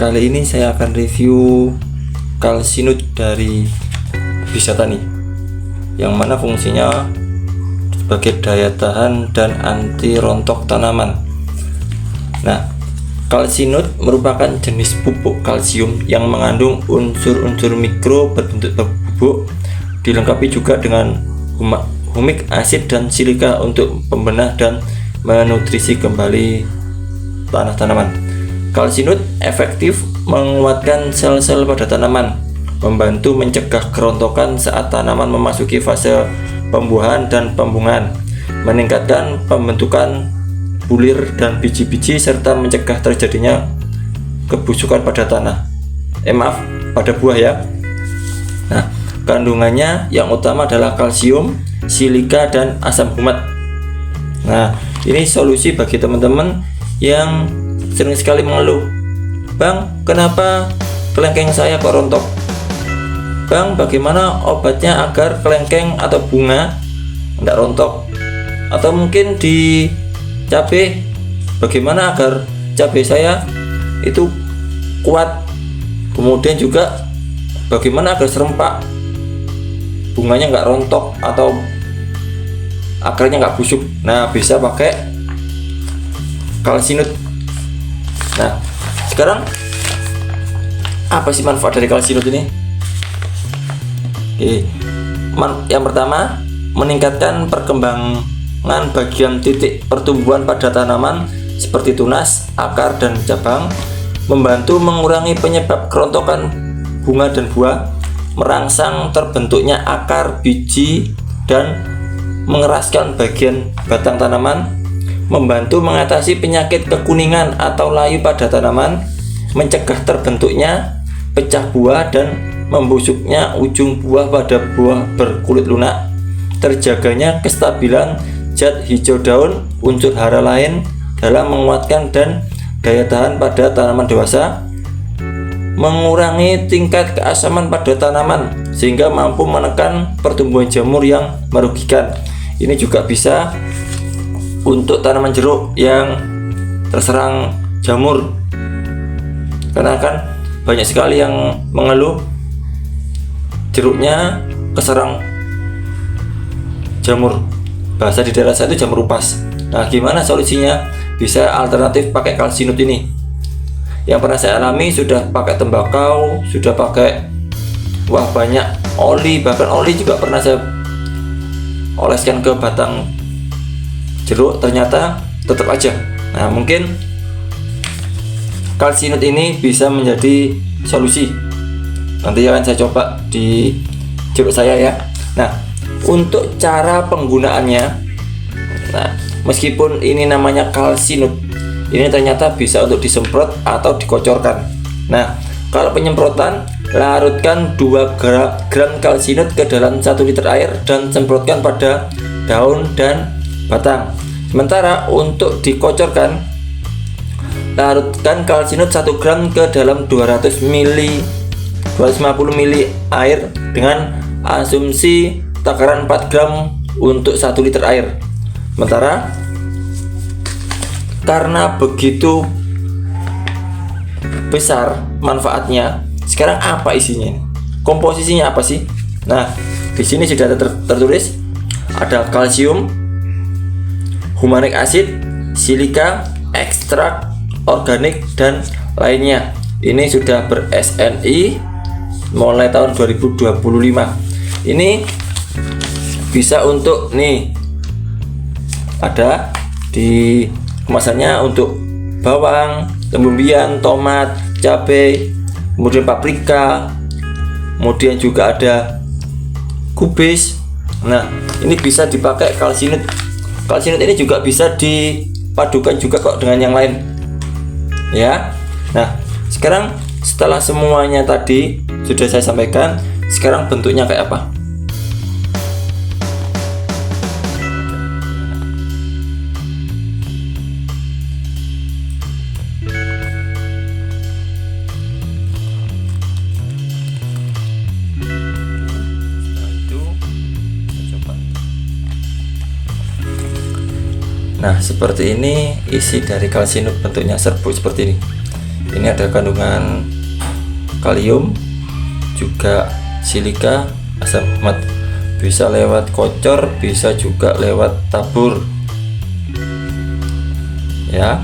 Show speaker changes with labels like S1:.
S1: Kali ini saya akan review kalsinut dari Bisatani, yang mana fungsinya sebagai daya tahan dan anti rontok tanaman. Nah, kalsinut merupakan jenis pupuk kalsium yang mengandung unsur-unsur mikro berbentuk bubuk, dilengkapi juga dengan humik asid dan silika untuk pembenah dan menutrisi kembali tanah tanaman. Kalsinut efektif menguatkan sel-sel pada tanaman, membantu mencegah kerontokan saat tanaman memasuki fase pembuahan dan pembungaan, meningkatkan pembentukan bulir dan biji-biji, serta mencegah terjadinya kebusukan pada tanah. Pada buah ya. Nah, kandungannya yang utama adalah kalsium, silika, dan asam humat. Nah, ini solusi bagi teman-teman yang sering sekali mengeluh, "Bang, kenapa kelengkeng saya kok rontok? Bang, bagaimana obatnya agar kelengkeng atau bunga tidak rontok? Atau mungkin di cabai, bagaimana agar cabai saya itu kuat? Kemudian juga bagaimana agar serempak bunganya nggak rontok atau akarnya nggak busuk?" Nah, bisa pakai kalsinut. Nah, sekarang apa sih manfaat dari kalsinut ini? Yang pertama, meningkatkan perkembangan bagian titik pertumbuhan pada tanaman seperti tunas, akar, dan cabang, membantu mengurangi penyebab kerontokan bunga dan buah, merangsang terbentuknya akar, biji, dan mengeraskan bagian batang tanaman, membantu mengatasi penyakit kekuningan atau layu pada tanaman, mencegah terbentuknya pecah buah dan membusuknya ujung buah pada buah berkulit lunak, terjaganya kestabilan zat hijau daun, unsur hara lain dalam menguatkan dan daya tahan pada tanaman dewasa, mengurangi tingkat keasaman pada tanaman sehingga mampu menekan pertumbuhan jamur yang merugikan. Ini juga bisa untuk tanaman jeruk yang terserang jamur, karena kan banyak sekali yang mengeluh jeruknya keserang jamur. Bahasa di daerah saya itu jamur upas. Nah, gimana solusinya? Bisa alternatif pakai kalsinut ini. Yang pernah saya alami, sudah pakai tembakau, sudah pakai banyak oli, bahkan oli juga pernah saya oleskan ke batang jeruk, ternyata tetap aja. Nah, mungkin kalsinut ini bisa menjadi solusi. Nanti akan saya coba di jeruk saya ya. Nah, untuk cara penggunaannya, nah, meskipun ini namanya kalsinut, ini ternyata bisa untuk disemprot atau dikocorkan. Nah, kalau penyemprotan, larutkan 2 gram kalsinut ke dalam 1 liter air dan semprotkan pada daun dan batang. Sementara untuk dikocorkan, larutkan kalsinut 1 gram ke dalam 250 ml air dengan asumsi takaran 4 gram untuk 1 liter air. Sementara karena begitu besar manfaatnya, sekarang apa isinya? Komposisinya apa sih? Nah, di sini sudah tertulis ada kalsium, humic acid, silika, ekstrak organik, dan lainnya. Ini sudah ber-SNI mulai tahun 2025. Ini bisa untuk ada di kemasannya untuk bawang, umbian, tomat, cabai, kemudian paprika, kemudian juga ada kubis. Nah, ini bisa dipakai kalsinut. Kalsinut ini juga bisa dipadukan juga kok dengan yang lain ya. Nah, sekarang setelah semuanya tadi sudah saya sampaikan, sekarang bentuknya kayak apa? Nah, seperti ini isi dari kalsinut, bentuknya serbuk seperti ini. Ini ada kandungan kalium, juga silika, asam mat. Bisa lewat kocor, bisa juga lewat tabur ya.